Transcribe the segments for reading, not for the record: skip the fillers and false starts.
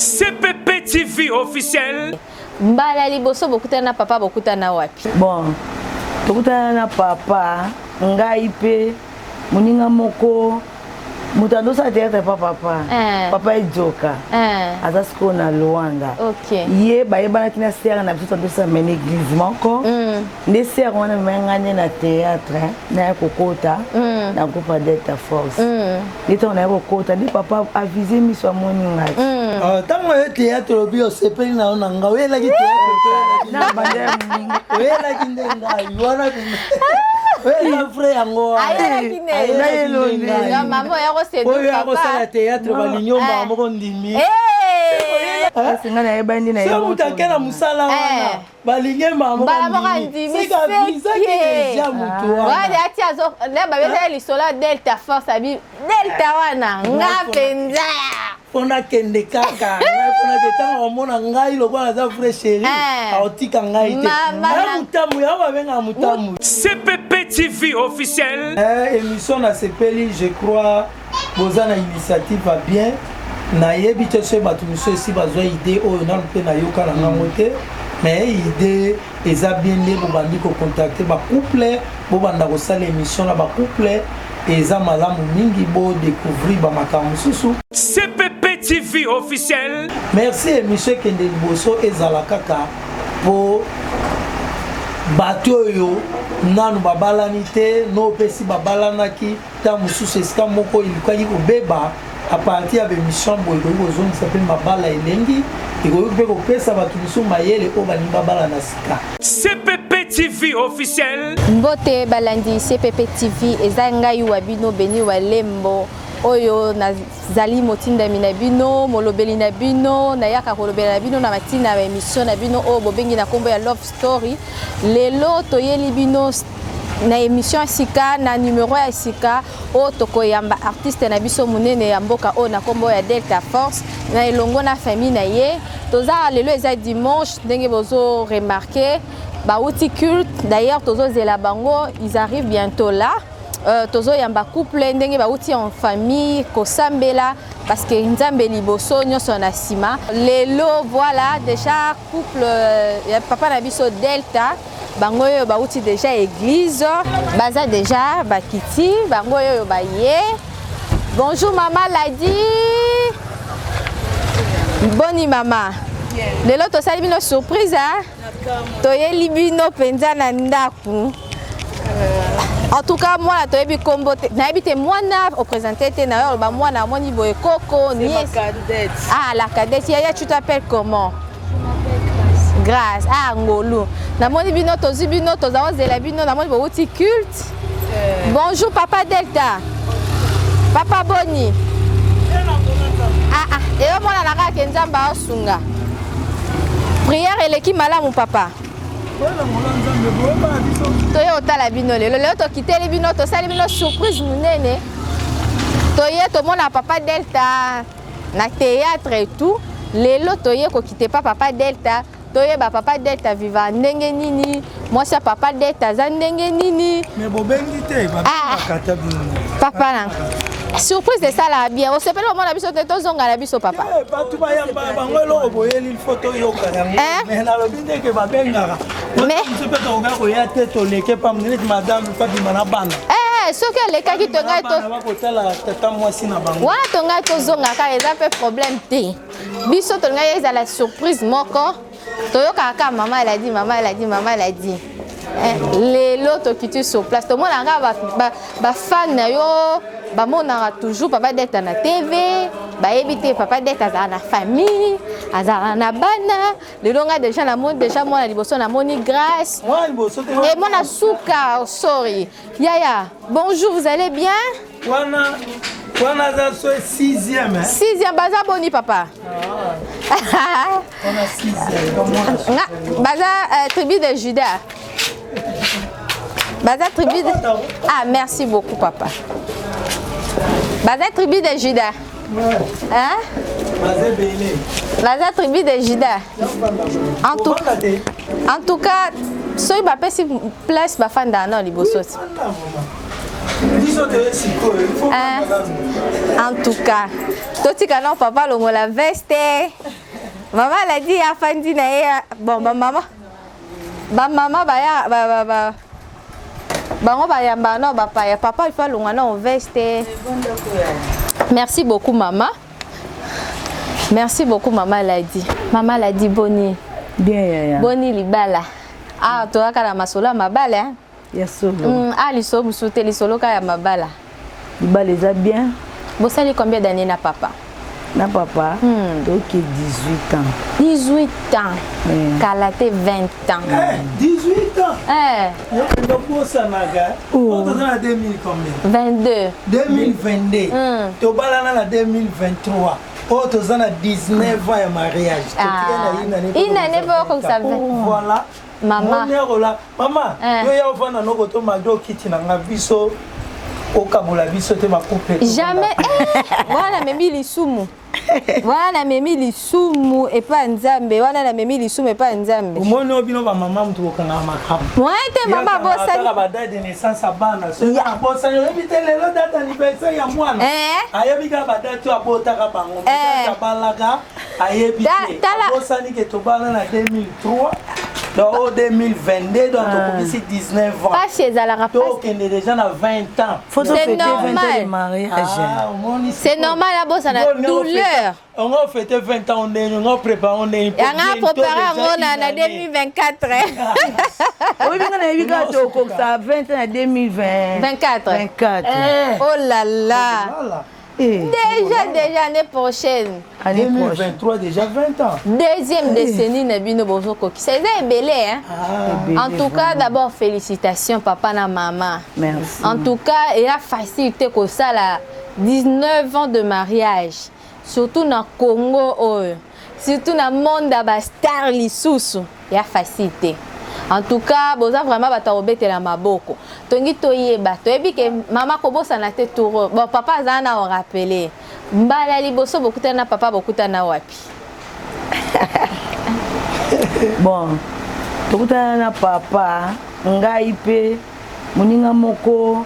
CPP TV officiel. Mbala liboso bokuta na papa bokuta na wapi? Bon, bokuta na papa, ngai pe muninga moko mutando sa théâtre papa. Papa ejoka. Aza siko na Luanda. OK. Ye ba yebana kina sera na biso ndosa mena église moko. Nde sera wana mengane na théâtre na kokota na groupe Delta Force. Nito na kokota ndi papa avise miso moni ngai. Tango ye théâtre obi osepeli na onanga wela ki théâtre na bandem wela ki ndenga yona wela frère yango ya maman ya ko se oyo ya ko sala théâtre balinyomba moko ndimi singa na yebandi na yo mutakena musala wana balinge mama ndimi déjà mutuwa wale ati azo na babeza lisola Delta Force abi Delta wana ngapenza pona kende kaka pona ketanga omona ngai lokola za frère chéri aotika ngai te na mutamu ya babenga mutamu. CPP TV officiel. Émission na sepeli je crois bozana initiative va bien na yebi tese batu miso esi bazwa idée oyo na mpe na yoka na ngango te mais idée eza bien nde bobandi ko contacter ba couple bobanda ko sala émission na ba couple eza malamu mingi bo découvrir ba makambo susu. CPP TV officiel. Merci émission kende liboso ezala kaka po bato yo nanu babalani te no pesi babalanaki ta mususu esika moko ilikaki kobeba à partir de l'émission qui s'appelle Mabala Elengi et qui pesa bato misu mayele o balinga bala na sika. CPP TV officiel. Mbote balandi CPP TV ezanga yuabino beni walembo oyo na zali motinda minabino molobeli na bino na yaka kolobela na bino na matina ba émission na bino o bobengi na kombo ya love story lelo toyeli bino na émission sika na numéro ya sika o tokoyamba artiste na biso munene ya mboka o na kombo ya Delta Force na elongo na famille na ye toza lelo eza dimanche ndenge bozo remarquer ba outil culte d'ailleurs tozo zela bango ils arrivent bientôt là tozo yamba couple ndenge ba outil en famille kosambela parce que nzambe liboso nyoso na sima lelo voilà déjà couple ya papa na biso Delta bango yo ba outil déjà église baza déjà bakiti bango yo ba ye. Bonjour maman Ladi. Boni maman. Lelo to sali bino surprise toyeli bino penza na ndaku. En tout cas moi to yebi kombo na habite mwana au présenter na yo ba mwana moni boye koko ni la cadette ya tu t'appelles comment? Grâce à Ngolu. Namoni bino tozi bino tozawa zela bino namoni bo outil culte. Bonjour papa Delta. Papa Boni. Et moi la raka nzamba osunga. Prière eleki malamu papa. Toye otala bino lelo to kiteli bino to sali bino surprise munene. Toye to mona papa Delta na théâtre et tout. Lelo toye ko kite pas papa Delta. Toye ba papa Delta viva ndenge nini moi ça papa Delta za ndenge nini mais bobengi te kata bino papa na surprise de ça là bien on s'appelle au monde la biso to zonga la biso papa pas tout ba yamba bango lo boyeli photo yo kaya mais na lobi ndeke ba bengaka mais je peux te regarder ko ya tête leke pa mnene madame pas di mana bana ce que les cas qui te ngai to tata mwasi na bango wa to ngai to zonga ka eza pe problème te biso to ngai eza la surprise moko toyoka ka maman elle a dit maman elle a dit maman elle a dit lelo to kitu sur place to mona nga ba fan na yo ba mona toujours papa Delta na TV ba éviter papa Delta za na famille azara na bana lelo nga déjà la monde déjà moi na liboso na moni grâce et moi na souka sorry yaya bonjour vous allez bien wana za so 6e 6e baza boni papa on a 6e baza tribu de Juda baza tribu de merci beaucoup papa baza tribu de Juda hein baza tribu de Juda en tout cas soy ba pesi place ba fanda na liboso En tout cas, totika non papa longo la veste. Maman l'a dit à Fandi na bon maman. Ba maman ba ya ba bango ba ya ba non ba papa il faut longo na veste. Merci beaucoup maman. Merci beaucoup maman l'a dit. Maman l'a dit boni. Bien ya. Boni libala. Ah toi kala masola mabala hein. Ya solo. Ah liso busute lisolo ka ya mabala. Libala eza bien. Vous savez combien d'années na papa? Na papa, donc 18 ans. 18 ans. Kalaté 20 ans. 18 ans. Donc pour ça naga. On est en 2000 combien? 22. 2022. Tu balana na 2023. Oh, tu as 19 ans de mariage. Une année pour que ça voilà. Maman. Maman, yo ya ofana no koto magdo kiti na ngabiso. Au Kabula biso te ma couple. Jamais. Voilà memi lisumu. Voilà memi lisumu et pas nzambe. Voilà la memi lisumu et pas nzambe. Umone obino ba maman mtu okanga makam. Moi te maman bossa. Ba date de naissance abana. So ya bossa yo ebite lelo date anniversaire ya mwana. Ayebika ba date to abota ka bango. Ta balaga ayebite. Bossa ni ke to bana na 2003. Donc 2022, donc on 19 ans. Pas chez Alara. Donc on est déjà à 20 ans. C'est normal. C'est normal la bosse à la douleur. On a fêté 20 ans, on a préparé, on est. On a préparé en 2024. Oui, mais on a eu ça 20 ans en 2020. 24. Oh là là. Déjà l'année prochaine. 2023 déjà 20 ans. Deuxième décennie Nabino Bozoko. C'est belé hein. En tout cas d'abord félicitations papa et maman. Merci. En tout cas il a facilité que ça là 19 ans de mariage. Surtout dans Congo surtout dans le monde de star lisusu. Il a facilité. En tout cas, boza vraiment batarobete la maboko. Tongi toyeba, toyebi ke mama kobosa na te touro. Bon papa zana on rappelé. Mbala liboso bokuta na papa bokuta na wapi. Bon. Tokuta na papa, ngai pe muninga moko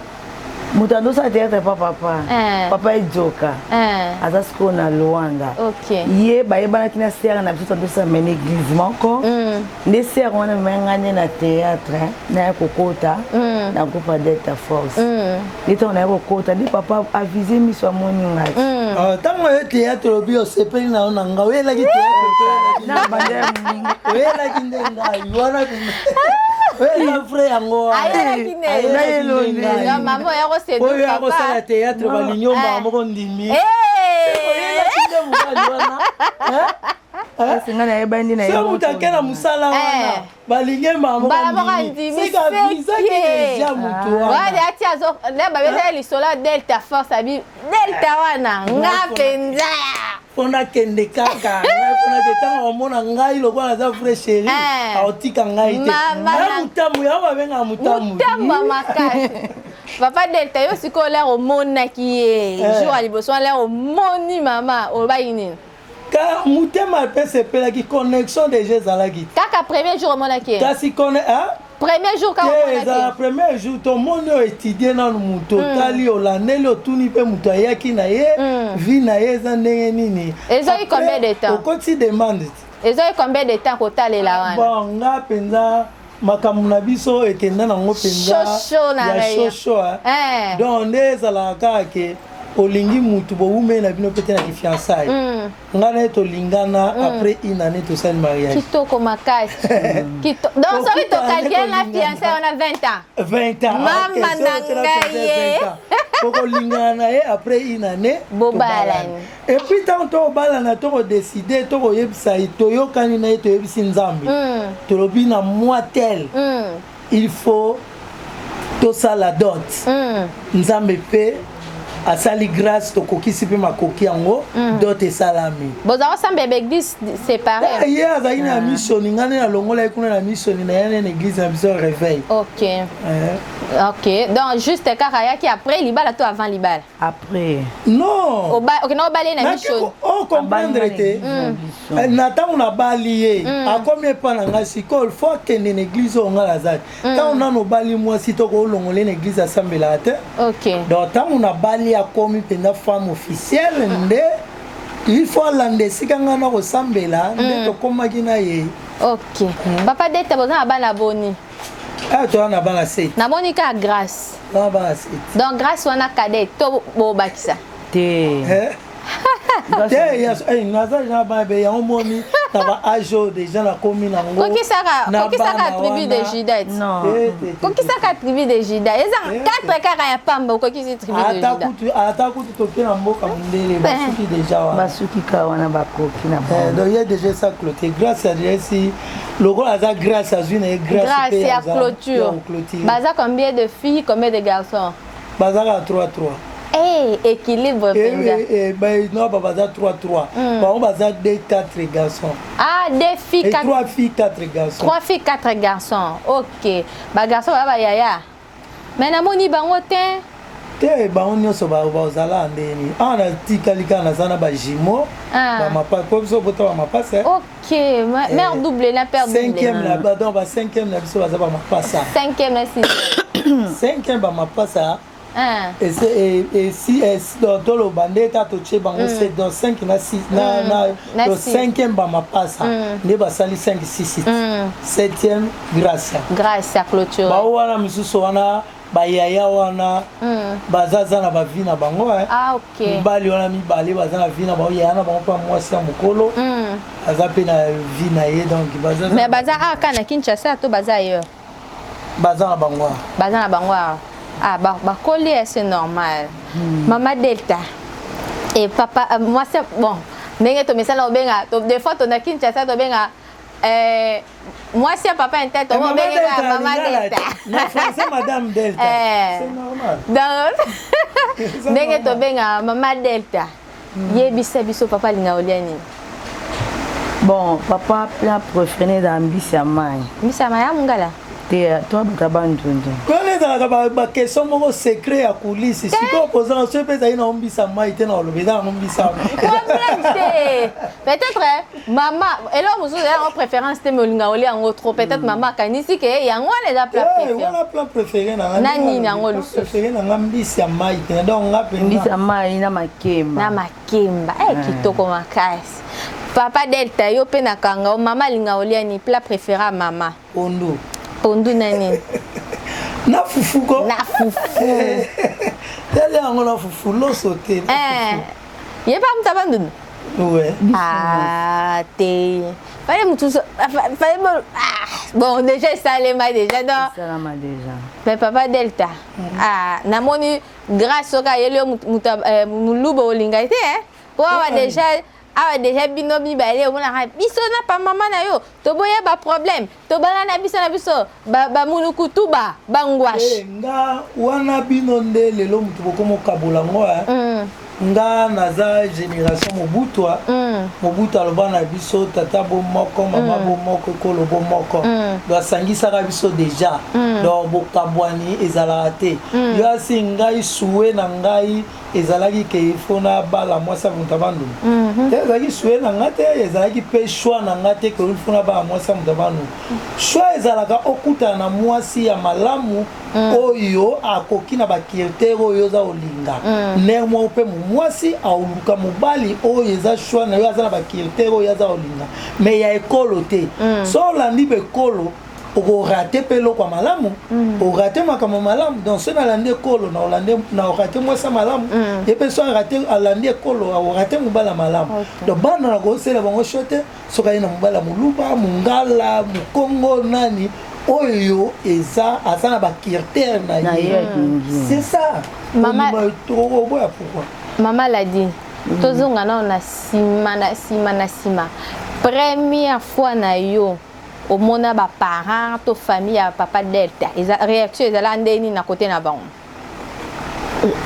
mutando sa théâtre papa. Papa ejoka. Azasko na Luanda. OK. Ye bayebana kina sera na biso ndo sa mena église moko. Nde sera wana mengane na théâtre na kokota na groupe Delta Force. Nito na kokota ndi papa avise miso amoni ngati. Tango ye théâtre obi osepeli na onanga wela ki théâtre. Na bandem wela ki ndenga yona wela frère yango. Ya maman ya ko c'est oyo ya ko sala théâtre balinyomba moko ndimi. Singa na ebandi na yo. Sio mutakena musala wana. Balinge mamo. C'est déjà mutu wana. Wale ati azo na babeza lisola Delta Force abi Delta wana ngapenza. Pona kende kaka. Pona ketanga omona ngai lokwa za fresh chérie. Aotika ngai te. Na mutamu ya babenga mutamu. Mutamu makasi. Papa Delta yo siko l'air au mona qui est jour à liboso l'air au moni mama au baini. Car mutema pese pela qui connexion des jeux à la guitare. Kaka premier jour mona qui. Kasi connaît hein? Premier jour quand on a premier jour ton monde étudié dans le muto tali olaneli otuni pe muto ayaki na ye vie na ye za ndenge nini. Ils ont eu combien de temps? Au quotidien demande. Ils ont eu combien de temps kotale la wana? Bon nga penza makamu na biso ekenda nango penza ya shosho donc ndezalaka ke olingi mutu boume na bino pete na fiançailles ngana tolingana après une année to sel mariage kitoko makasi donc ça veut to calculer la fiançailles on a 20 ans mama nangaye poko lingana et après une année bobalani et puis tant to balana to décider to yebisa itoyo kanina to yebisi nzambe to lobi na moi tel il faut to ça la dot nzambe pe asali grâce tokokisi mpe makoki yango dot esalami bozala osambela baeglise séparé ye azalaki na missioni ngai nde nalongolaki kuna na missioni na ye nene église na biso réveil ok donc juste kaka ayaki après libala to avant libala après non okena obali na missioni ocomprendre te na ntango nabali ye akomi epa na ngai sikoyo fo akende na église oyo ngai nazali ntango nano obali mwasi toko olongola na église asambelaka te donc ntango nabali akomi mpenza femme officielle nde il faut alanda esika ngai na kosambela nde tokomaki na ye ok papa Delta boza na bana boni toza na bana 7 namoni kaka grâce toza bana 7 donc grâce wana cadet to bobakisa te naza na bana be yango moni na baage oyo deja nakomi nango kokisaka tribu de Juda kokisaka tribu de Juda eza 4 kaka ya pamba okokisi tribu de Juda ata kutu toke na mboka mondele basuki deja wana basuki ka wana bakoki na donc ye deja esa clôture grâce ya esi lokola aza grâce azwi na ye grâce ya clôture baza combien de filles combien de garçons bazaka 3-3 équilibre non baza 3-3 bango baza 2-4 garçons deux filles 3 filles 4 garçons 3 filles 4 garçons ok bagarçon baya bayaya mais namoni bango te bango nyonso bazala ndeni awa natikali kaka naza na bajimo bamapasi po biso bota bamapasi ok mère double na père double donc ba5e na biso baza bamapasa 5e na 5e bamapasa et si toloba nde ta totie bango 7 donc 5 na 6 na 5e bamapasa nde basali 5 6 7e grâce ya clôture bao wana misusu wana bayaya wana bazaza na bavi na bango mibali wana mibale baza na vi na bango yaya na bango mpe mwasi ya mokolo aza mpe na vi na ye donc mais baza aka na Kinshasa to baza ailleurs baza na bango bakoli c'est normal Maman Delta et papa moi c'est bon ndenge tomesala obenga des fois ton Kinshasa tobenga moi c'est papa en tête on benga Maman Delta na français madame Delta c'est normal donc ndenge tobenga Maman Delta yebisa biso papa linga oliani bon papa plat préféré dans mbisi ya mai ya mungala te toi bakabandundu kone ezalaka baquestion moko secret ya kulisi sikoyo kozanga so mpe ezali na ombisa mai te na oloba eza na ombisa problème te peut-être mama elo mosusu eza yango préférence te me olinga olia yango trop peut-être mama akanisi ke yango wana eza plat préféré na nini yango lisusu préféré nanga mbisi ya mai te donc nga mpenza mbisi ya mai na makemba kitoko makasi papa Delta yo mpe na kanga mama alinga olia ni plat préféré ya mama pondu nani na fufu ko na fufu tele yango na fufu loso te ye pa muta bandunu te fallait mutu fallait bon déjà salema déjà donc mais papa Delta namoni grâce oka yele muta muluba olinga te wa déjà déjà bino mibale omona biso na pa mama na yo toboya ba problème tobala na biso ba munukutu bangwash nga wana bino nde lelo mutu bokomo kabola ngo nga naza génération mobutu aloba na biso tata bo moko mama bo moko ekolo bo moko donc asangisaka biso déjà donc bokabwani ezalaka te yo asi ngai suwe na ngai ezalaki ke ifo na bala mwasi ya moto abandu te ezalaki suwe na nga te ezalaki mpe shwa na nga te ke ifo na bala mwasi ya moto abandu shwa ezalaka okutana na mwasi ya malamu oyo akoki na bakiritere oyo oza olinga ner moko mpe mwasi aoluka mobali oyo eza shwa na yo aza na bakiritere oyo aza olinga me ya ekolo te so olandi bekolo okorate mpe eloko ya malamu orate makambo malamu donc so nalandi ekolo na orate mwasi ya malamu ye mpe so alandi ekolo aorate mobala malamu donc bana na kosela bango sho te soki aye na mobala moluba mongala mokongo nani oyo eza aza na bakiritere na ye c'est ça oboya pourquoi mama l'a dit tozonga nao na nsima première fois na yo omona ba parents to famille ya papa Delta réaction ezala ndeni na côté na bango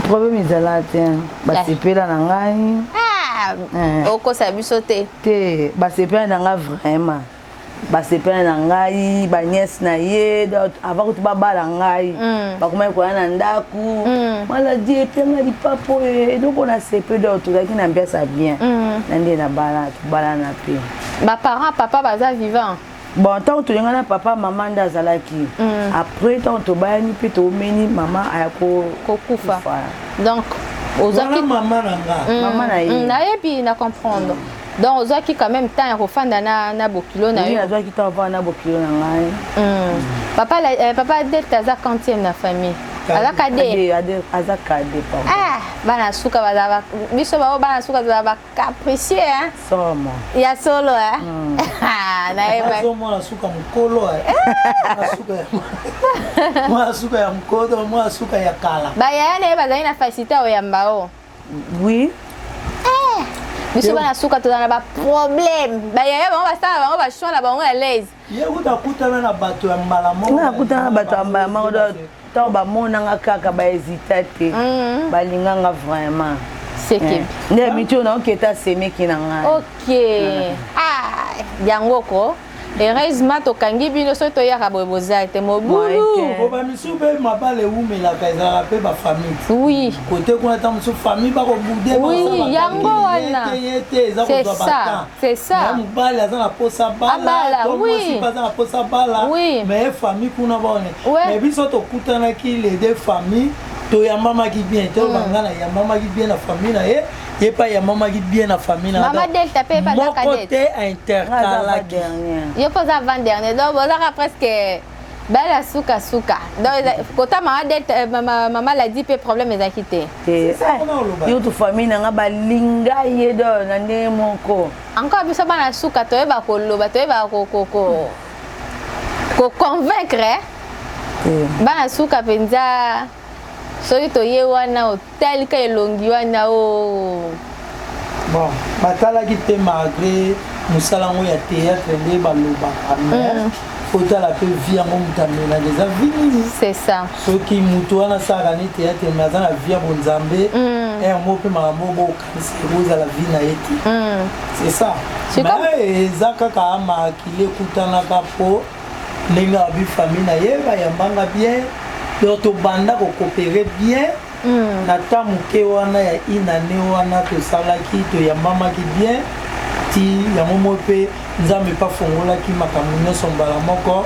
problème ezala te basepela na ngai okosa biso te te basepela na ngai vraiment basepela na ngai baniese na ye avant kutu babala ngai bakomaki koya na ndako maladi epenga lipapo oyo eloko na sepe do tozalaki na mpiasa bien na nde tobalana mpe baparent papa baza vivant bon ntango tolinga na papa mama nde azalaki après ntango tobayani mpe tomeni mama aya kokufa donc ozwaki mama na nga mama na ye nayebi na comprendre donc ozwaki quand même temps ya kofanda na bokilo na yo azwaki temps kofanda na bokilo na ngai papa Delta aza quantième na famille aza kade aza kade bana suka bazala biso bao bana suka bazala bacapricieux somo ya solo mwana suka mokolo mwana suka ya mkodo mwana suka ya kala bayaya naye bazali na facilité oyamba o oui biso bana suka tozala na baproblème bayaya bango basala bango bashwa na bango ya laise ye utakutana na bato ya mbala moko nakutana na bato ya mbala moko ntango bamonanga kaka bahésita te balinganga vraiment nde miti oyo naoketa semeki na ngai ok yango ko heureusement tokangi bino soki toyaka boye bozala te mobulu bamisu mpe mabala ewumelaka ezalaka mpe bafamille oui kote kuna ta mosu famille bakobude oui yango wana te eza kozwa batan c'est ça mobali aza na posa bala to mwasi aza na posa bala mais famille kuna baone mais biso tokutanaki les deux familles toyambamaki bien tolobanga na yambamaki bien na famille na ye ye pa yambamaki bien na famille na Mama Delta pe pa za kadete te intercalaki yo posa avant dernier donc bozaka presque bala suka donc kota Mama Delta mama la dit pe problème ezaki te yo to famille nanga balinga ye do na ndenge moko encore biso bana suka toyeba koloba toyeba ko convaincre bana suka penza soki toye wana otalika elongi wana o bon batalaki te malgré mosala yango ya théâtre nde balobaka mais otala mpe vi yango moto amelaka eza vi nini c'est ça soki moto wana asalaka ne théâtre mais aza na vi ya bonzambe yango mpe makambo bokanisa ekozala vi na ye te c'est ça mais eza kaka amakile ekutanaka mpo ndenge abi famille na ye bayambanga bien donc tobanda kokopere bien na ta moke wana ya inane wana tosalaki toyambamaki bien ti yango mo mpe nzambe pa fongolaki makambo nyonso mbala moko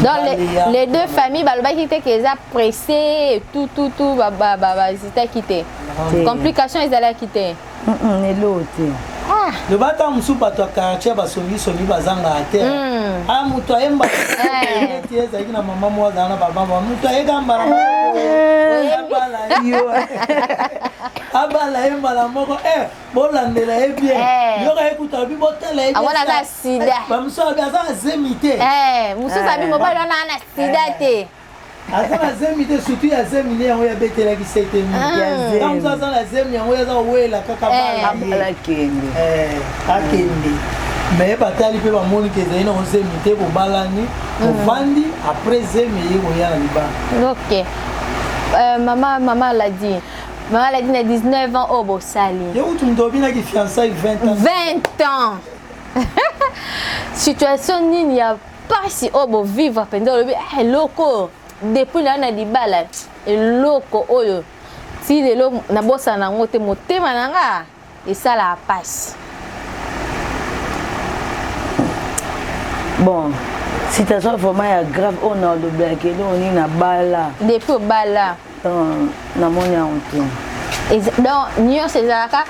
donc les deux familles balobaki te ke eza pressé tout bazitaki te complication ezalaki te elo te loba ta mosusu bato ya quartier basongisongi bazangaka te moto ayemba eti ezalaki na mama mo azala na babamba moto ayeka mbala abala ye mbala moko bolandela ye bien yoka ekuta bi botala ye aza sida bamosusu abi aza na zemi te mosusu abi mobali wana na sida te aza na zemi te surtout ya zemi ne yango yabetelaki sete mingi aza na zemi yango aza kowela kaka akende mais batali mpe bamoni ke ezali nango zemi te bobalani bovandi après zemi ye koya na libala ok mama ladi na 19 ans oyo bosali ye kutu moto obinaki fiançai 20 ans situation nini ya pasi oyo bovivre mpenza olobi eloko depuis na libala eloko oyo ti lelo nabosana yango te motema na nga esalaka pasi bon situation vraiment ya grave oyo na olobelaki eloko nini na bala depuis obala namoni yango te donc nyonso ezalaka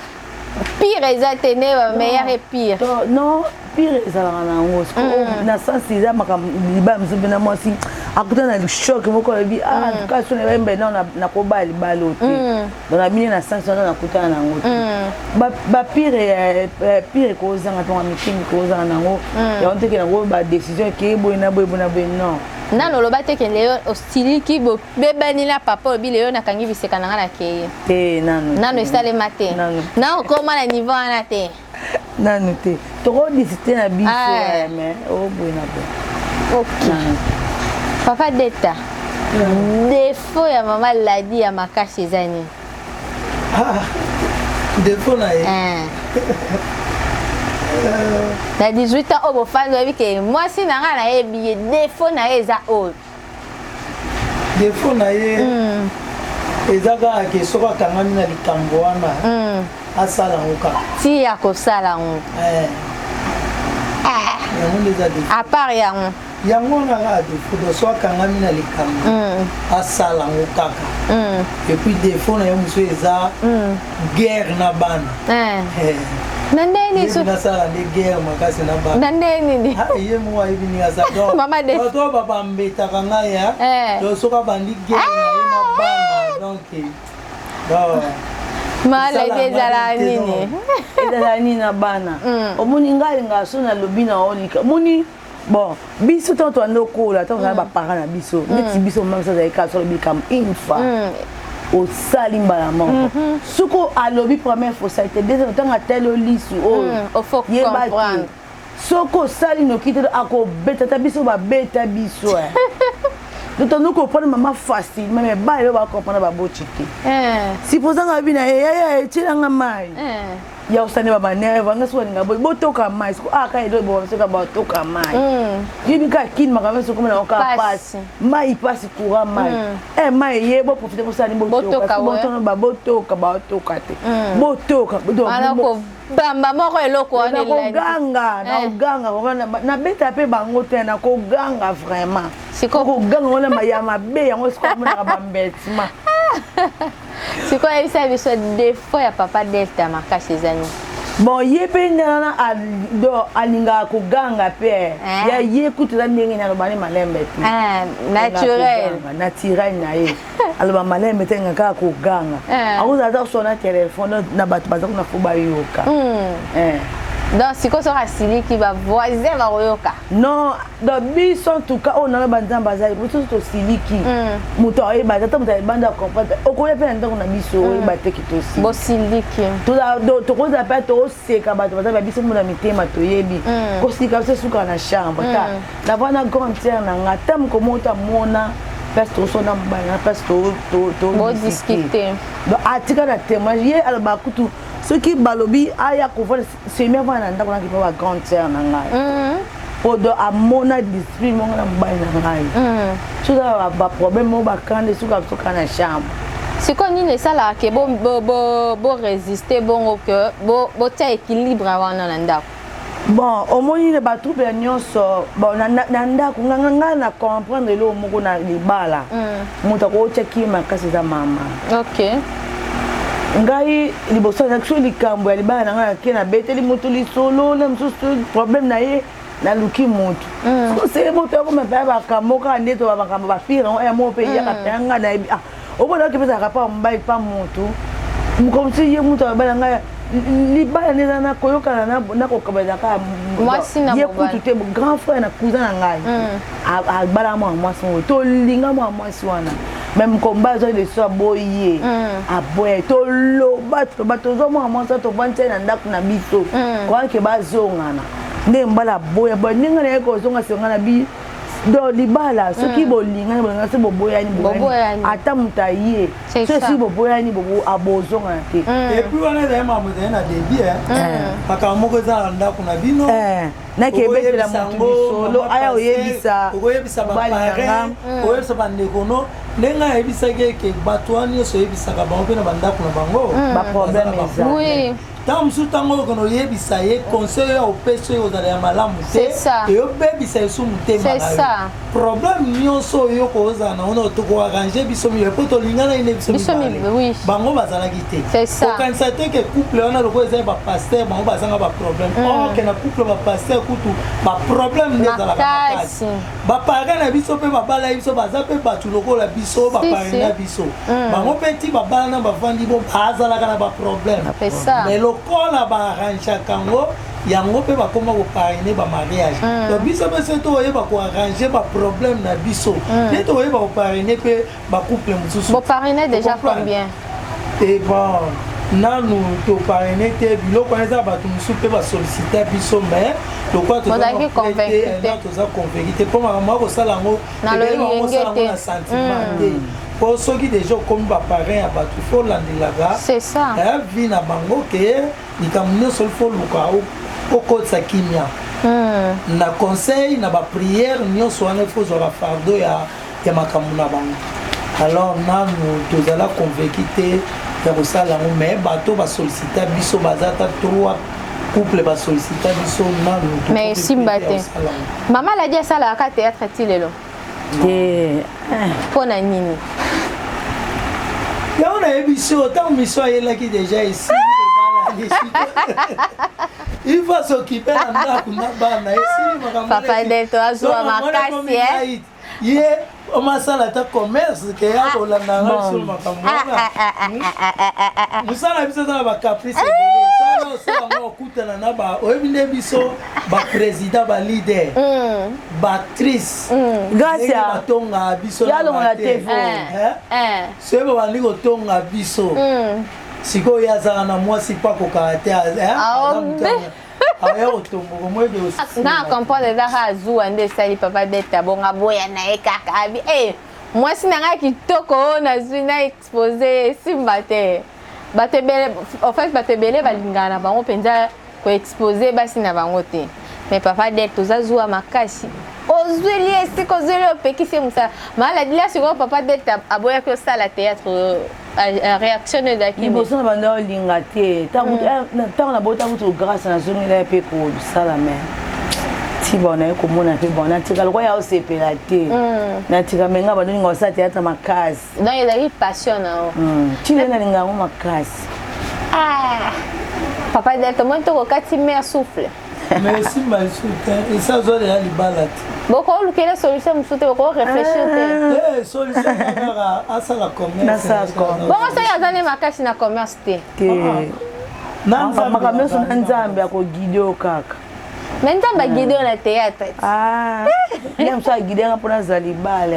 pire eza te nde bameilleur e pire non pire ezalaka na yango na sens eza makambo libala mosusu mpe na mwasi akutana na choc moko alobi tuka so nayembe na nakobala libala o te donc nabini na sens wana nakutana na yango te bapire ekozanga ntonga mitingi ekozanga na yango yango teke nango badécision ekeye boye na boye boye na boye non nano oloba teke lelo ostiliki bobebani na papa olobi lelo nakangi biseka na nga nakeye te nano esalema te nano okoma na niveau wana te nanu te tokodisite na biso mais oboye na boye ok papa Delta défaut ya maman Ladi ya Makashi ezani. Défaut na ye. Na 18 ans obo fan oyebi ke mwasi na nga na yebi défaut na ye eza oyo. Défaut na ye eza kaka ke soki akangami na likambo wana asala yango kaka ti ya kosala yango yango nde eza défaut. à part yango wana kaka défaut do soki akangami na likambo asala yango kaka epuis défaut na ye mosusu eza guerre na bana nandeni so nasala nde guerre makasi na bana nandeni ye mo ayebi ninga sa do mama de to baba mbetaka ngai ya do soki abandi guerre na ye na bana donc malaki ezala nini ezala nini na bana omoni ngai nga so nalobi na olika omoni bon biso ntango toanda okola ntango ozala baparent na biso neti biso mamisa azali kaka so alobi kam une fois osali mbala moko soki alobi première fois osali te deuxième ntango atali olisu oyo yeba te soki osali noki te akobeta ta biso babeta biso D'autant comprendre maman facile, mais bah elle va comprendre ba bochi te. Supposant nga bina ya tila nga mai. Ya usane baba nerve nga so nga botoka mai. Ko aka edo bo so ka botoka mai. Yibi ka kin makame so comme na ka passe. Mai passe courant mai. Mai ye bo profiter pour ça ni botoka. Botoka te. Botoka. Alako bamba moko eloko wana ganga na beta pe bango te na ko ganga vraiment. Siko ko ganga wala mayama be yango siko mona ba mbetima. Siko esa biso défaut ya papa Delta Makashi ezani. Bon yepe na do alinga ko ganga pe ya ye kutula ndenge na lobani malembe ti. Naturel na ye. Aloba malembe te ngaka ko ganga. Akuza za sona téléphone na batu baza kuna fuba yoka. Donc siko so rasili ki ba voisin ba yoka. Non, do biso en tout cas on na banza bazali biso to siliki. Muto e ba tata muto banda comprendre. Okoye pe ndako na biso e ba te kitosi. Bo siliki. To da do to ko za pa to seka ba bazali biso muna mitema to yebi. Ko sika se suka na chambre ta. Na bana grande na ngata mko mota mona parce que son ambana parce que to discuter. Donc atika na témoigner alba kutu ce qui balobi aya ko voir c'est même pas ndako na ki ba grande sœur na ngai. Podo amona discipline mo na mbana na ngai. Tu da ba problème mo ba kande suka na chambre. C'est comme ni sala ke bo résister bon que bo ta équilibre wana na ndako. Bon, au moins il ba troupe ya nyonso bon na ndako nganga na comprendre lo moko na libala. Muta ko cheki makasi za mama. OK. Ngai liboso na action likambo ya libala na ngai ke na beteli mutu li solo le musu problème na ye na luki mutu. So c'est mutu ko me ba kamoka ndeto ba kamba ba pire ya mo pe ya katanga na obona ke pesa kapa mbai pa mutu. Mukomsi ye mutu ba ngai libala neza na koyoka na ko kabeza ka mwasi na kutu te grand frère na cousin na ngai a bala mo mwasi to linga mo mwasi wana même combat zo de so boye a boye to lo bato zo mo mwasi to bante na ndaku na biso kwa ke bazongana nde mbala boye bo ninga na ko zonga sengana bi do libala soki bolinga bolinga se boboya ni boboya ata mutaye so si boboya ni bobo abozonga te et puis on est vraiment na débit paka moko za ndako na bino na kebe la mutu solo aya oyebisa ba parent oyebisa ba nekono nenga ebisa ke batwani so yebisa ka bango na bandako na bango ba problème ça oui tant tango kono yebisa ye conseil ya opeso yo za ya malamu te et yo bebisa yesu mutema c'est ça problème nyonso yo ko za na ono to ko arranger biso mi po to lingana ine biso oui bango bazala kité c'est ça quand ça te que couple on a le ko za ba pasteur bango bazanga ba problème or que na couple ba pasteur kutu ba problème ne za la ba parents na biso pe ba bala biso baza pe batu lokola biso ba parents na biso bango petit ba bala na ba vandi bo bazala kana ba problème c'est ça kola ba arranger kango yango pe ba koma ko parrainer ba mariage donc biso pe se to yeba ko arranger ba problème na biso ne to yeba ko parrainer pe ba couple mususu bo parrainer déjà combien et bon nanu to parrainer te biloko eza ba tu mususu pe ba solliciter biso mais to quoi to za convaincre pour ma ko sala ngo na lo na sentiment pour ceux qui déjà comme parrain à battu faut l'andilaga c'est ça vie na bango que ni kamune sol faut luka au code sa kimia na conseil na ba prière nyo soane faut zora fardo ya makamuna bango alors nanu tozala convaincu te ya kosala ngo mais bato ba solliciter biso bazata 3 couple ba solliciter biso nanu mais simbate maman la dit ça la ka théâtre tilelo pour na nini ya on a émission autant mission ayelaki déjà ici il va s'occuper na bana ici papa de toi azwa makasi ye o masala ta commerce ke ya ko la na sur makambo musala biso na ba caprice ça on kutana na ba o binde biso ba président ba leader ba actrice grâce à tonga biso ya lo na TV c'est ba bandi ko tonga biso siko ya za na mwasi pa ko karate na comprendre ezaka azuwa nde esali papa deta bonga boya na ye kaka abi mwasi na ngai kitoko oyo nazwi na expose esimba te bato ebele en fait bato ebele balingaka na bango mpenza koexpose basi na bango te mais papa deta oza zuwa makasi ozweli esika ozweli opekisi ye mosala maladila sikoyo papa deta aboyaki osala théâtre réaction ezalaki liboso na banda olinga te ntango na bota kutu grâce nazongela mpe kosala me ti bona ye komona mpe bona natika lokwa ya osepela te natika menga bandoninga osala théâtre makasi donc ezalaki passion na o tine nalinga yango makasi papa deta moi tokokati mer souffle mais si mal soutien et ça zo ya libala te boko olukela solution mosusu te boko réfléchir te solution kaka asala commerce bongo soki aza ne makasi na commerce te makambo nyonso na nzambe akogide o kaka me nzambe agide o na théâtre ye mosu agidanga mpo naza libala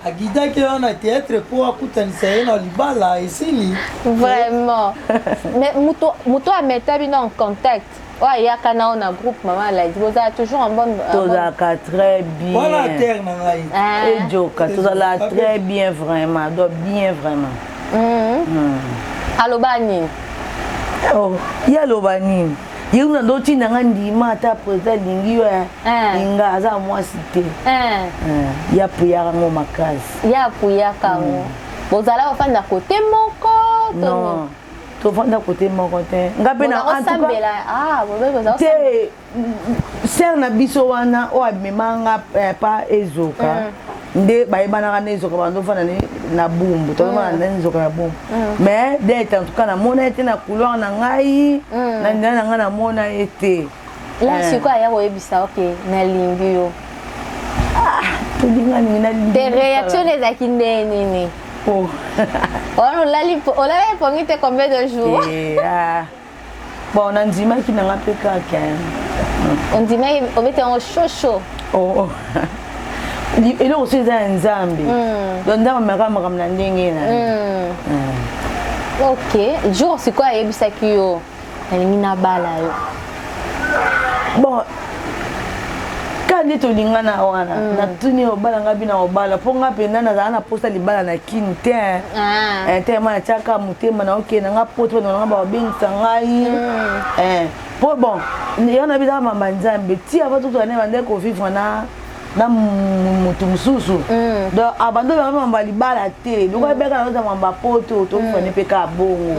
agidaki wana théâtre po akutanisa ye na libala esili vraiment mais moto ameta bino en contact oyo ayaka na o na groupe mama aladi bozala toujours en bonne tozalaka très bien wana terre na ngai ejoka tozalaka très bien vraiment donc bien vraiment aloba nini ye aloba nini ye kuna ndotindanga ndima ata président alingi yo linga aza mwasi te ye apuyaka ngo makasi ye apuyaka ngo bozala ofanda kote moko non tofanda kote moko te nga mpe te ser na biso wana oyo amemanga pa ezoka nde bayebanaka na ezoka bandofanda na bumbu tozomona nde ezoka na bumbu mais dete en tout cas namona ye te na couleur na ngai na ndela na ngai namona ye te la sikoyo aya koyebisa oke nalingi yo tolinga ningi nalingi te réaction ezalaki nde nini olali epongi te combien de jours bon nandimaki nanga mpe kaka ondimaki obeti yango shosho eloko so eza ya nzambe donc nzambe ameka makambo na ndenge na ok jour sikoyo ayebisaki yo nalingi nabala yo bon ka nde tolingana wana natuni obalanga bina obala mpo nga mpenza nazala na posa libala na kini te tema natiaka motema na okende nga po te bananga babengisa ngai mpo bon yo na bizaka mamba nzambe ti ava totokane bande kovivre na motu mosusu donc abando banga mamba libala te loko ebeka na oza mamba poto tofane mpe ka bongo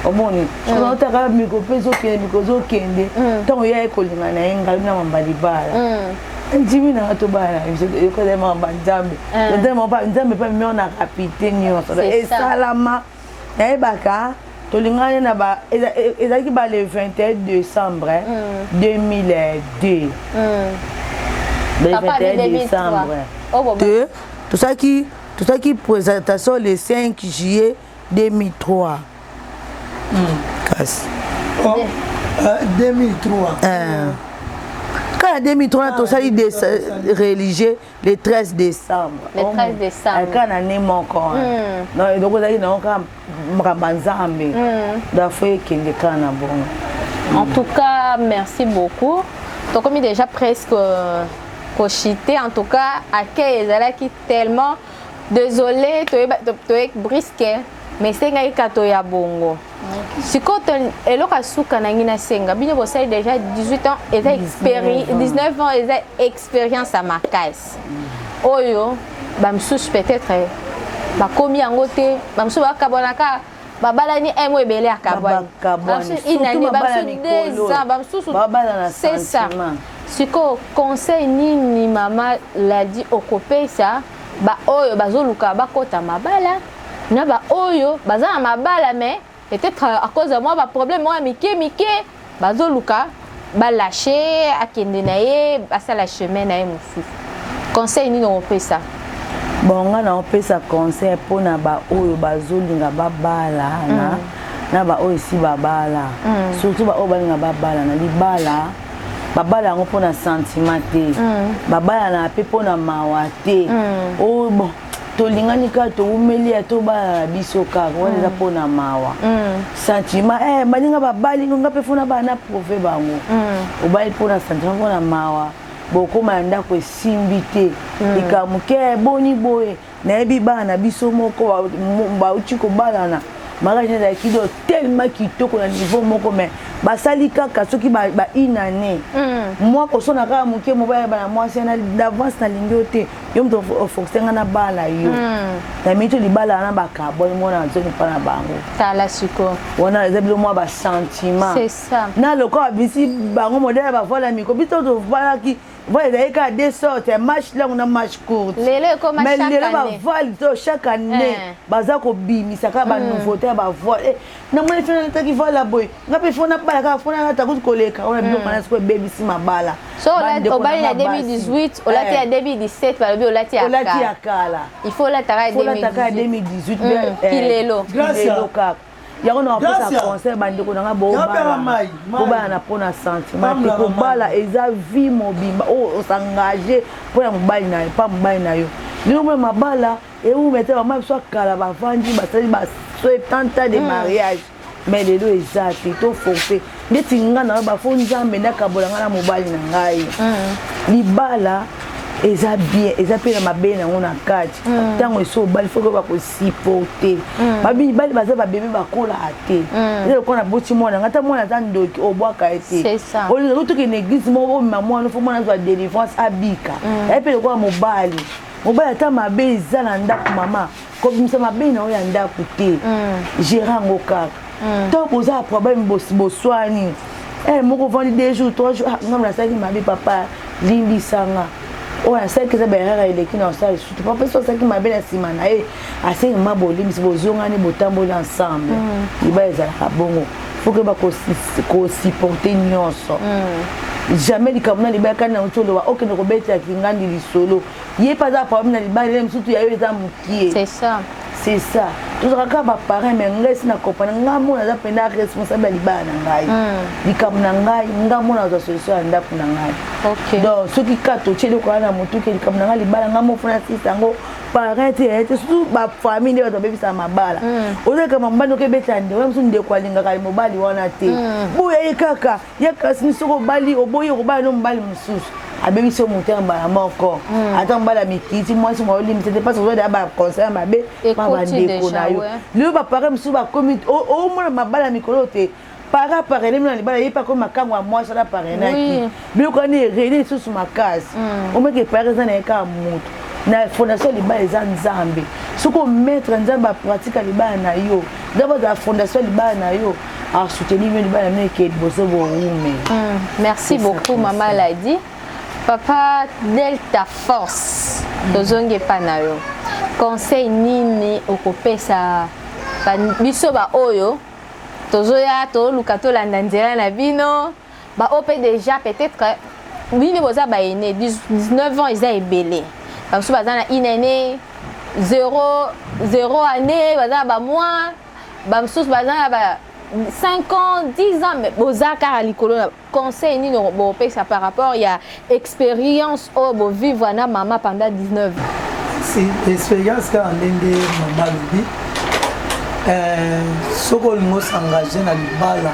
omoni otaka miko mpe ezokende miko ezokende ntango ya ekolinga na ye ngai na mamba libala ndimi nanga tobala ekoza mamba nzambe nzambe mpe mimeo na kapite nyonso esalama nayebaka tolingani na ezalaki ba le 21 décembre 2002 le 21 décembre tosalaki présentation le 5 juillet 2003 kasi 2003 kala 2003 tosali religieux le 13 décembre le 13 décembre kala na ne moko donc donc ozalaki nango kaka makambo nzambe dafo ekende kaka na bongo en tout cas merci beaucoup tokomi déjà presque kochité en tout cas ake ezalaki tellement désolé toye brisque mais sengai kato ya bongo siko eloko asuka na ngi na senga bino bosali déjà 18 ans et 19 ans et expérience à makasi oyo bamsusu peut-être bakomi yango te bamsusu bakabonaka babalani emo ebele akabwani inani bamsusu 2 ans bamsusu c'est ça siko conseil nini mama l'a dit okopesa ba oyo bazoluka bakota mabala na ba oyo baza na mabala mais peut-être à cause de moi ba problème moi mike bazoluka ba lâcher akende na ye basala chemin na ye mosusu conseil nini okopesa bon nga na opesa conseil pona ba oyo bazolinga babala na ba oyo si babala surtout ba oyo balinga babala na libala babala yango pona sentiment te babala na pe pona mawa te oh bon tolingani ka toumeli ya tobala na biso kaka wana eza pona mawa sentiment balinga babali nga pe fona bana prouver bango obali pona sentiment pona mawa bokoma ndako esimbi te ikamuke boni boye nayebi bana biso moko bauti kobalana mariage ezalaki kido tellement kitoko na niveau moko mais basali kaka soki bainane moi kosona kaka moke mobali bana mwasi na d'avance na lingi yo te yo moto ofokusenga na bala yo na mito libala na bakaboni mona zoni mpa na bango tala siko wana eza bilo mwa basentiment c'est ça na lokola bisi bango modele bavola miko biso tovalaki voilà il y a des sortes match là on a match court mais les va valider chaque année bazako bimisa ka ba nouveauté ba voile na mwana fena taki voile boy ngape fona bala ka fona na takuti koleka on a bien mana ko baby si mabala so là au bal ya 2018 au là ya 2017 par le au là ya kala il faut là ta 2018 kilelo kaka yango na pesa conseil bandeko nanga bobala na pona sentiment te kobala eza vie mobimba o s'engager pour mobali na pas mobali na yo lino mabala et où mettre mama so kala bavandi basali ba 70 ans de mariage mais lelo eza te to forfait ndeti nga na ba fo nzambe ndakabola nga na mobali na ngai libala eza bien eza pe na mabe na ngona kati tango eso bali foko ba ko supporter babi bali baza ba bébé bakola ate eza ko na boti mwana ngata mwana ta ndoki obwaka ete c'est ça o le to ke l'église mo maman no fo mwana zo délivrance abika e pe ko mobali ata mabe eza na ndako mama ko bimisa mabe na oya ndako te gérango kaka to poza problème boswani moko vandi 2 jours 3 jours ngam na saki mabe papa limbi sanga o ya saki za bayara eleki na osali sutu papa so saki mabe na sima na ase maboli misi bozongani botambola ensemble iba ezalaka bongo faut que ba ko supporter nyonso jamais likamuna libaka na utolo wa okende ko beta kingandi lisolo ye pas za problème na libale msutu ya yo eza mukie c'est ça tout ça ba parents mais ngesi na comprendre ngamo na za penda responsable libana na ngai likamuna ngai ngamo na za solution anda kuna ngai OK donc ce qui kato chele ko na mutu ke likamuna ngai libana ngamo funa sisango parents et surtout ba famille de bebisa mabala oza kama mbando ke betande wa msunde kwa linga kali mobali wana te buya ikaka yakasi soko bali oboye ko bali no mbali mususu abebi so mutamba na moko ata mbala mikiti mwasi mwa limite te parce que ba conseil mabe ba bandeko na yo le ba parents mususu ba comité o mona mabala mikolo te para parene na libala yepa ko makango mwasi ala parena ki bi ko ni réunir susu makasi o meke parents na eka mutu na fondation libala eza nzambe soko mettre nzambe pratique libala na yo d'abord la fondation libala na yo a soutenir libala na ke boso bo rume merci beaucoup maman l'a dit papa Delta Force tozonge pa na yo conseil nini okopesa biso ba oyo tozoya to luka to landa nzela na bino ba opé déjà peut-être bini boza ba ene 19 ans ils a ebelé parce que baza na une année 0 année baza ba mois ba msusu baza na ba 5 ans 10 ans mais boza car likolo conseil ni bo pesa par rapport il y a expérience au bo vivre na maman pendant 19 ans c'est expérience ka ndende maman lui soko lingo s'engager na libala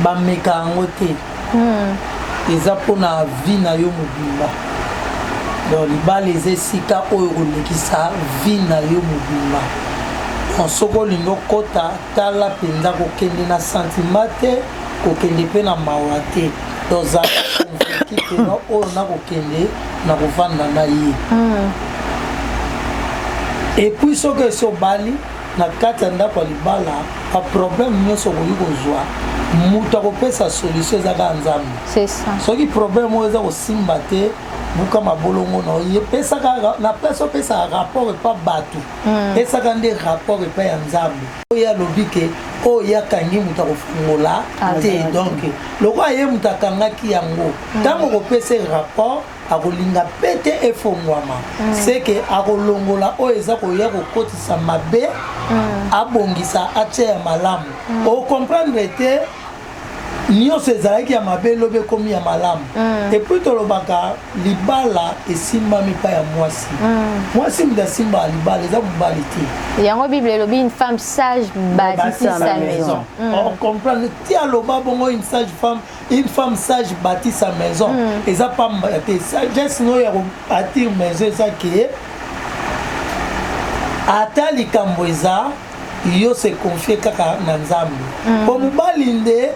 bameka yango te eza mpona vie na yo mobimba donc libala eza esika oyo kolekisa vie na yo mobimba donc soki olingi okota tala mpenza kokende na sentima te kokende mpe na mawa te donc zala konveki mpena oyo nakokende na kovanda na ye epuis soki esi obali na kati ya ndako ya libala baproblème nyonso okoki kozwa moto akopesa solution ezaka nzambe soki problème oyo eza kosimba te buka mabolongo na oye pesaka na place opesaka rapport epa bato pesaka nde rapport epa ya nzambe oyo alobi ke oyo akangi moto akofungola te donc loko aye moto akangaki yango ntango okopesa rapport akolinga pete efongwama seke akolongola oyo eza koya kokotisa mabe abongisa atie ya malamu okomprendre te nyonso ezalaki ya mabe elobi ekomi ya malamu epuis tolobaka libala esimbami mpa ya mwasi mwasi moto asimba ya libala eza mobali te yango bible elobi une femme sage bâtit sa maison ocomprendre ti aloba bongo une femme sage bâtit sa maison eza pamba te sagesse no ya kobâtir maison eza ke ata likambo eza yo se confie kaka na nzambe po mobali nde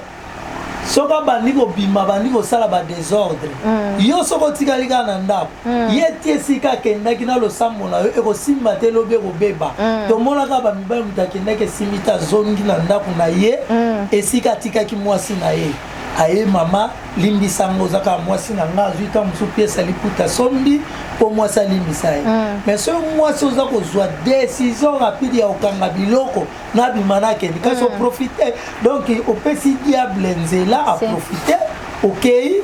soki abandi kobima bandi kosala badésordre yo soki otikali kaka na ndako ye ti esika akendaki na losambo na yo ekosimba te elobi ekobeba tomonaka bamibali moto akendaki esimbi te azongi na ndako na ye esika atikaki mwasi na ye aye mama limbisa ngo ozaka mwasi na nga azwi ta mosusu piesa liputa sombi mpo mwasi alimbisa ye mais soki mwasi oza kozwa décision rapide ya kokanga biloko nabima nakende kasi oprofite donc opesi diable nzela aprofite okei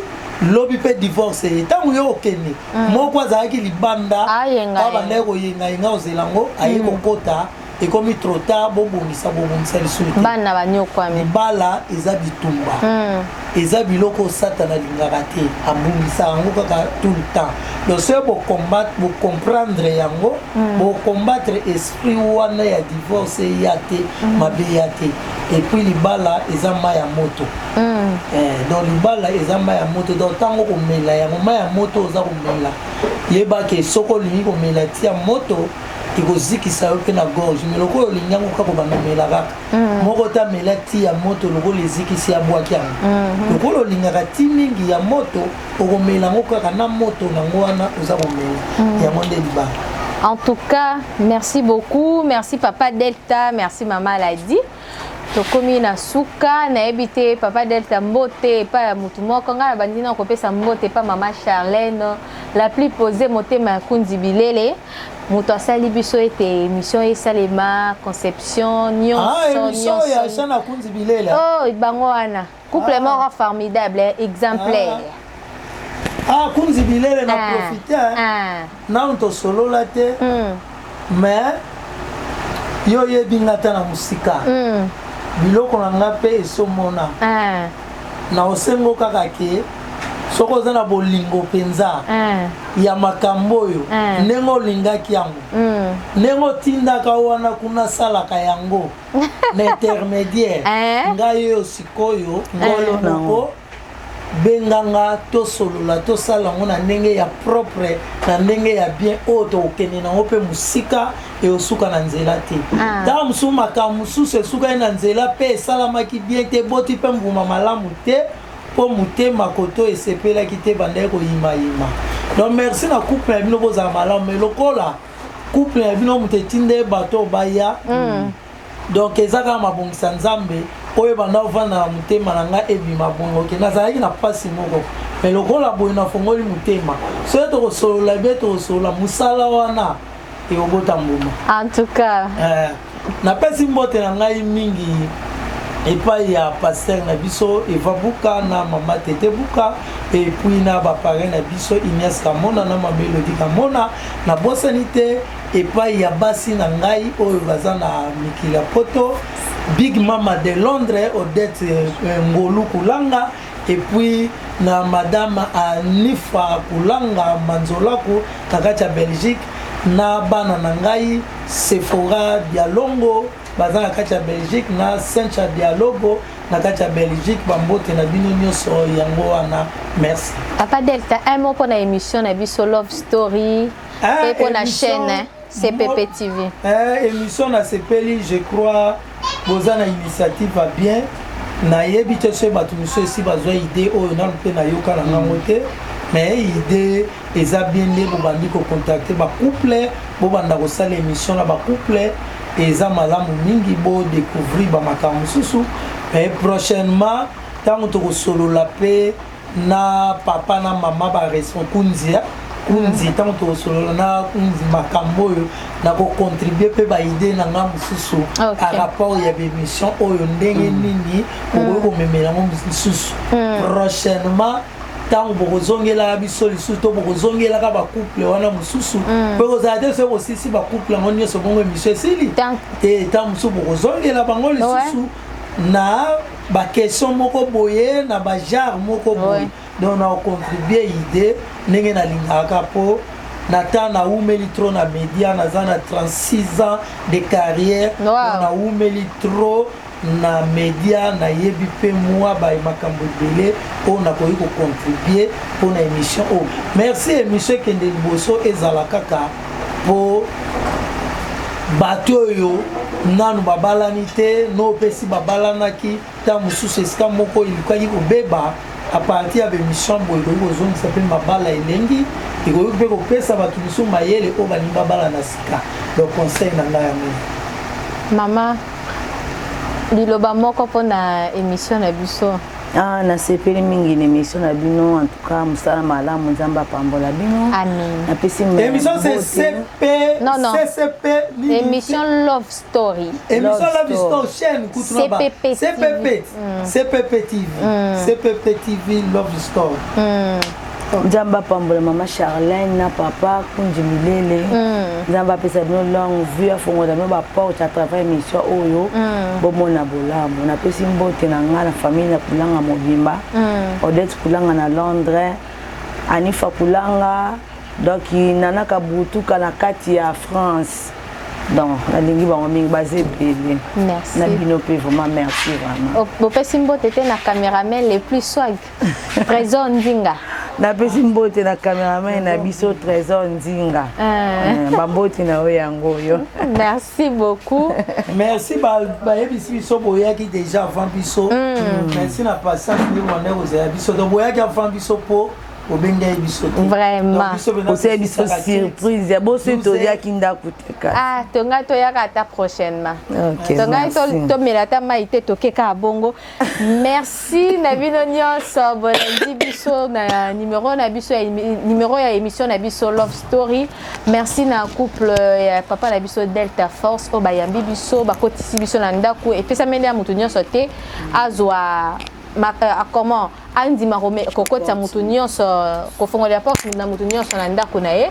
lobi mpe divorce ye ntango yo okende moko azalaki libanda abandaki koyengayenga ozelango aye kokota ekomi trop tard bobongisa lisusu te bana banyokwami libala eza bitumba eza biloko satana alingaka te abongisa yango kaka tout le temps donc soki bocomprendre yango bocombattre esprit wana ya divorce eya te mabe ya te epuis libala eza mai ya moto donc libala eza mai ya moto donc ntango komela yango mai ya moto oza komela yebake soki olingi komela ti ya moto ekozikisa yo mpe na gorge me lokola olingi yango kaka kobandamela kaka moko tamela ti ya moto lokola ezikisi abwaki yango lokola olingaka ti mingi ya moto okomela yango kaka na moto nango wana oza komela yango nde libala. En tout cas, merci beaucoup, merci Papa Delta, merci Maman Ladi. Tokomi na suka na ebite Papa Delta mbote pa ya mutu moko nga na bandina kopesa mbote pa Mama Charlène la plus posée motema ya Kunzi Bilele mutu asali biso ete émission esalema conception nyonso émission ya Chana Kunzi Bilele oh bango wana couple mort formidable exemplaire Kunzi Bilele na profiter na nto solo la te mais yo yebinga ta na musika biloko na nga mpe esomona na osengo kaka ke soki oza na bolingo mpenza ya makambo oyo ndenge olingaki yango ndenge otindaka wana kuna asalaka yango na intermédiaire ngai oyo sikoyo ngolo nango benganga tosolola tosala yango na ndenge ya propre na ndenge ya bien oyo tokokende nango mpe mosika eosuka na nzela te ntango mosusu makambo mosusu esukaki na nzela mpe esalamaki bien te boti mpe mbuma malamu te mpo motema koto esepelaki te bandaki koyimayima donc merci na couple ya bino bozala malamu me lokola couple ya bino moto etinde bato baya donc eza kaka mabongisa nzambe oyo banda ovanda na motema na ngai ebima bongo oke nazalaki na mpasi moko me lokola boye nafongoli motema soki tokosolola bie tokosolola mosala wana ekobota mbuma en tout cas napesi mbote na ngai mingi epai ya paster na biso Eva Buka na Mama Tete Buka epuis na bapare na biso Ignace Kamona na Mama Elodie Kamona na bosani te epai ya basi na ngai oyo baza na mikili ya poto Big Mama de Londres Odette Ngolu Kulanga epuis na Madame Anifa Kulanga Manzolaku na kati ya Belgique na bana na ngai Sephora Dialongo baza na kati ya Belgique na Centre ya Dialogo na kati ya Belgique bambote na bino nyonso yango wana merci. Papa Delta, un mot pour la émission na biso Love Story et pour la chaîne CPP TV. Émission na sepeli, je crois boza na initiative va bien. Na yebi te so batu miso ici bazwa idée oyo na mpe na yoka na ngango te. Mais idée eza bien nde bo bandi ko contacter ba couple bo banda ko sala émission na ba couple eza malamu mingi bo découvrir ba makambo susu. Et prochainement tant to solo la paix na papa na mama ba responsable kunzi tant to solo na kunzi makambo yo na ko contribuer pe ba idée na ngambo susu à rapport ya émission oyo ndenge nini ko memela mo susu prochainement tant bokozongela biso lisusu to bokozongela ka ba couple wana mususu pe kozade so aussi ba couple ngo nyoso bongo émission esili et tant musu bokozongela bango lisusu na ba question moko boye na ba genre moko boye donc na contribuer idée ndenge na lingaka po nata na umeli trop na média na zana 36 ans de carrière na umeli trop na média na yebi pe moi ba makambo belé on a koyi ko contribuer pour na émission oh merci émission kende liboso ezala kaka po bato yo nanu babalani te no pesi babalanaki ta mususu esika moko ilikaki kobeba à partir de l'émission boye kozongi s'appelle mabala elengi ikoki mpe kopesa bato misu mayele oyo balingi babala na sika le conseil na ngai yango mama liloba moko mpona émission na biso. nasepeli mingi na émission na bino en tout cas mosala malamu nzambe apambola bino napesi émission c'est CP CCP émission Love Story émission Love Story chaîne CPP TV Love Story nzambe apambola mama Charlène na papa kunji milele nzambe apesa bino longue vue afongola bino baporte à travers émission oyo bomona bolamu napesi mbote na nga na famille na kulanga mobimba Odette kulanga na Londres Anifa kulanga donc nana kabutuka na kati ya France donc nalingi bango mingi baze ebele merci na bino pe vraiment merci vraiment bopesi mbote te na caméraman les plus swag Trésor Ndinga napesi mbote na cameraman na biso Trésor Ndinga bambote na oyo yango yo merci beaucoup merci bayebisi biso boyaki déjà avant biso merci na passage ni wana ozaya biso donc boyaki avant biso po vraiment osala biso surprise ya boso toyaki ndako te kasi tonga toyaka ata prochainement tonga tomela ata mai te tokeka bongo merci na bino nyonso bolandi biso na numéro na biso numéro ya émission na biso Love Story merci na couple ya papa na biso Delta Force o bayambi biso bakotisi biso na ndako epesa mende ya mutu nyonso te azwa comment andi marome kokota mutu nyonso kofongola porte na mutu nyonso na ndako na ye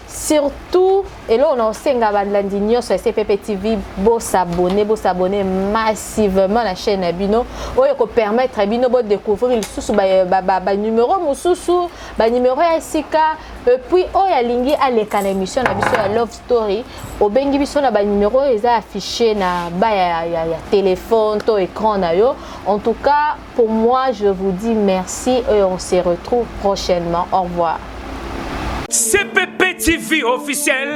surtout elo on osenga bandandi nyonso CPP TV bo s'abonner massivement la chaîne na bino oyo ko permettre bino bo découvrir lisusu ba numéro mususu ba numéro ya sika et puis oya lingi aleka na émission na biso ya Love Story obengi biso na ba numéro eza affiché na ba ya téléphone to écran na yo. En tout cas pour moi je vous dis merci et on se retrouve prochainement. Au revoir. CPP TV officiel.